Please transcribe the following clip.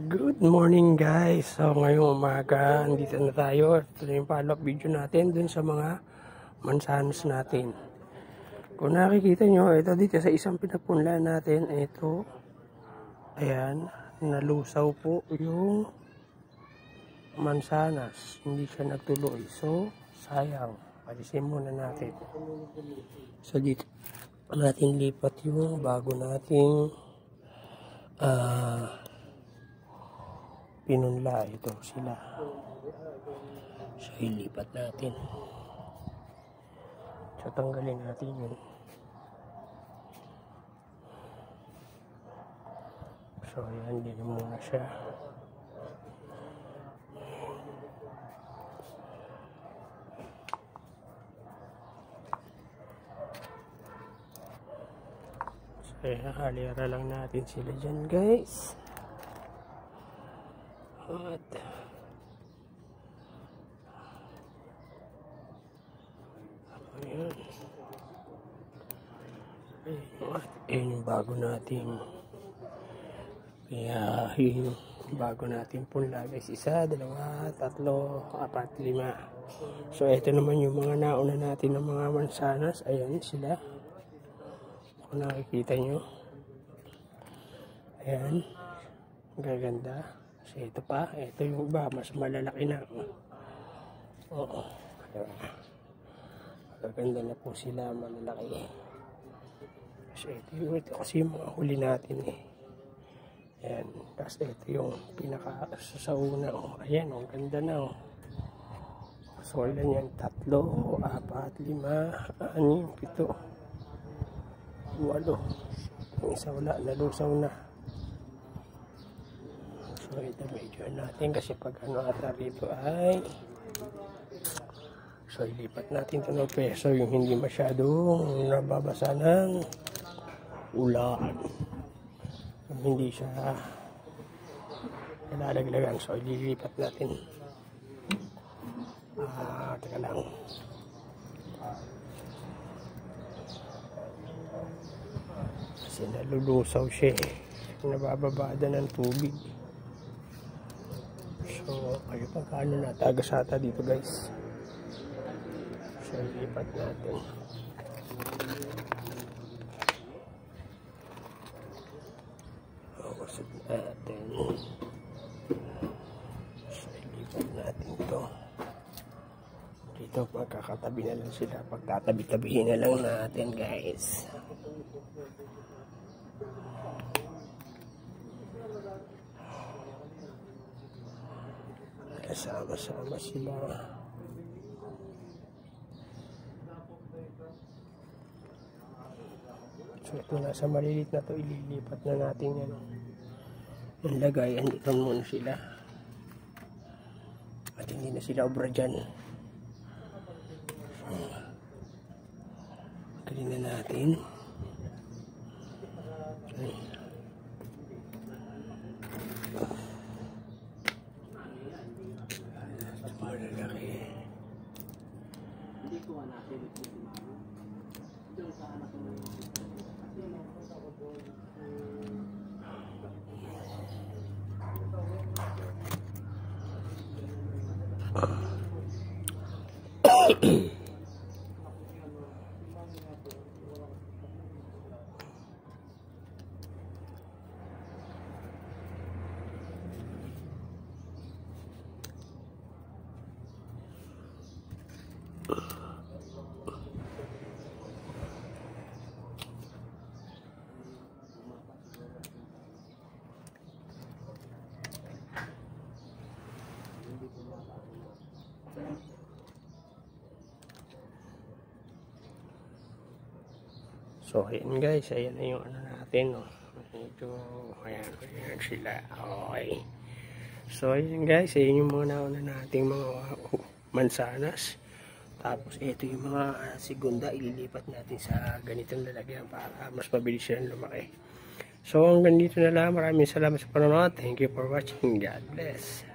Good morning guys. So ngayong umaga, andito na tayo. Ito na yung follow-up video natin dun sa mga mansanas natin. Kung nakikita nyo, ito dito sa isang pinapunla natin, ito, ayan, nalusaw po yung mansanas. Hindi siya nagtuloy. So, sayang. Alisin muna natin. So dito natin lipat yung bago nating pinunla. Ito sila. So ilipat natin. So tanggalin natin yun. So yan, din muna siya. So yan, halira lang natin sila dyan guys. At ayan. Ayan yung bago natin. Kaya yung bago natin punla guys. 1, 2, 3, 4, 5. So ito naman yung mga nauna natin ng mga mansanas. Ayan sila. Kung nakikita nyo. Ayan. Gaganda. So ito pa, ito yung iba, mas malalaki na. Oo. Maganda na po sila, malalaki. So ito kasi yung mga huli natin eh. Ayan. Tapos ito yung pinaka sa una. Oh. Ayan, ang ganda na. Oh. So ilan yan? 3, 4, 5, 6, 7, 8. Yung isa wala, nalusaw na. So ito medyo natin kasi pag ano ata rito ay so ilipat natin ito ng peso yung hindi masyadong nababasa ng ulan, yung hindi siya nalalaglagan. So ililipat natin. Teka lang. Kasi nalulusaw siya eh. Nabababada ng tubig. So, kayo pagkano na tagasata dito guys. So, lipat natin. Kusog natin. So, lipat natin ito. Dito, magkakatabi na lang sila. Pagtatabi-tabihin na lang natin guys. Sama-sama sila. So ito nasa malilit na to, ililipat na natin yan. Yung lagay, andito muna sila. At hindi na sila obra dyan. So, galing na natin. Okay. So ayan guys, ayan na yung ano natin, no? Medyo, ayan sila. Okay. So ayan guys, ayan yung mga nauna nating mga mansanas. Tapos ito yung mga segunda, ililipat natin sa ganitong lalagyan para mas mabilis silang lumaki. So hanggang dito na lang, maraming salamat sa panonood. Thank you for watching. God bless.